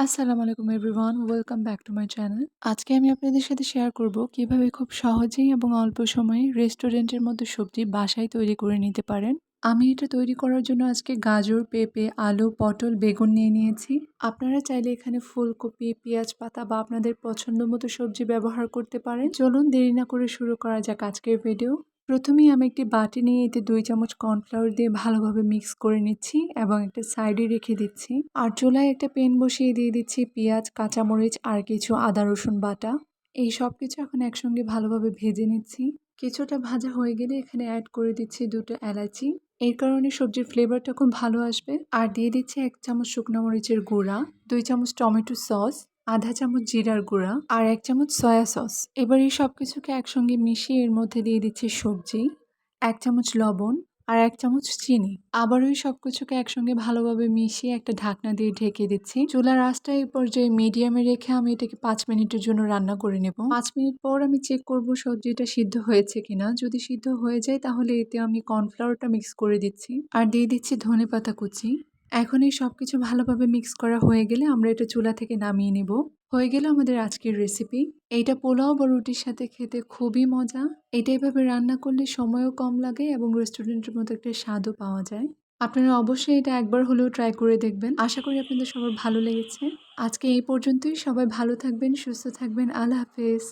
আসসালামু আলাইকুম everyone, welcome back to my channel. আজকে আমি আপনাদের সাথে শেয়ার করব কিভাবে খুব সহজেই এবং অল্প সময়ে রেস্টুরেন্টের মতো সবজি বাসায় তৈরি করে নিতে পারেন। আমি এটা তৈরি করার জন্য আজকে গাজর, পেঁপে, আলু, পটল, বেগুন নিয়ে নিয়েছি। আপনারা চাইলে এখানে ফুলকপি, পেঁয়াজ পাতা বা আপনাদের পছন্দ মতো সবজি ব্যবহার করতে পারেন। চলুন দেরি না করে শুরু করা যাক আজকের ভিডিও। প্রথমেই আমি একটি বাটি নিয়ে এতে 2 চামচ কর্নফ্লাওয়ার দিয়ে ভালোভাবে মিক্স করে নিচ্ছি এবং একটা সাইডে রেখে দিচ্ছি। আর চুলায় একটা প্যান বসিয়ে দিয়ে দিচ্ছি পেঁয়াজ, কাঁচামরিচ আর কিছু আদা রসুন বাটা। এই সব কিছু এখন একসঙ্গে ভালোভাবে ভেজে নিচ্ছি। কিছুটা ভাজা হয়ে গেলে এখানে অ্যাড করে দিচ্ছি 2টা এলাচি। এর কারণে সবজির ফ্লেভারটা খুব ভালো আসবে। আর দিয়ে দিচ্ছি 1 চামচ শুকনো মরিচের গুঁড়া, 2 চামচ টমেটো সস, আধা চামচ জিরার গুঁড়া আর 1 চামচ সয়া সস। এবার এই সবকিছুকে একসঙ্গে মিশিয়ে এর মধ্যে দিয়ে দিচ্ছি সবজি, 1 চামচ লবণ আর 1 চামচ চিনি। আবারও এই সবকিছুকে একসঙ্গে ভালোভাবে মিশিয়ে একটা ঢাকনা দিয়ে ঢেকে দিচ্ছি। চুলার আঁচটা এই পর্যায়ে মিডিয়ামে রেখে আমি এটাকে 5 মিনিটের জন্য রান্না করে নেব। 5 মিনিট পর আমি চেক করব সবজিটা সিদ্ধ হয়েছে কিনা। যদি সিদ্ধ হয়ে যায় তাহলে এতে আমি কর্নফ্লাওয়ারটা মিক্স করে দিচ্ছি আর দিয়ে দিচ্ছি ধনেপাতা কুচি। এখন এই সবকিছু ভালোভাবে মিক্স করা হয়ে গেলে আমরা এটা চুলা থেকে নামিয়ে নিব। হয়ে গেল আমাদের আজকের রেসিপি। এইটা পোলাও বা রুটির সাথে খেতে খুবই মজা। এটা এভাবে রান্না করলে সময়ও কম লাগে এবং রেস্টুরেন্টের মতো একটা স্বাদও পাওয়া যায়। আপনারা অবশ্যই এটা একবার হলেও ট্রাই করে দেখবেন। আশা করি আপনাদের সবার ভালো লেগেছে। আজকে এই পর্যন্তই। সবাই ভালো থাকবেন, সুস্থ থাকবেন। আল্লাহ হাফেজ।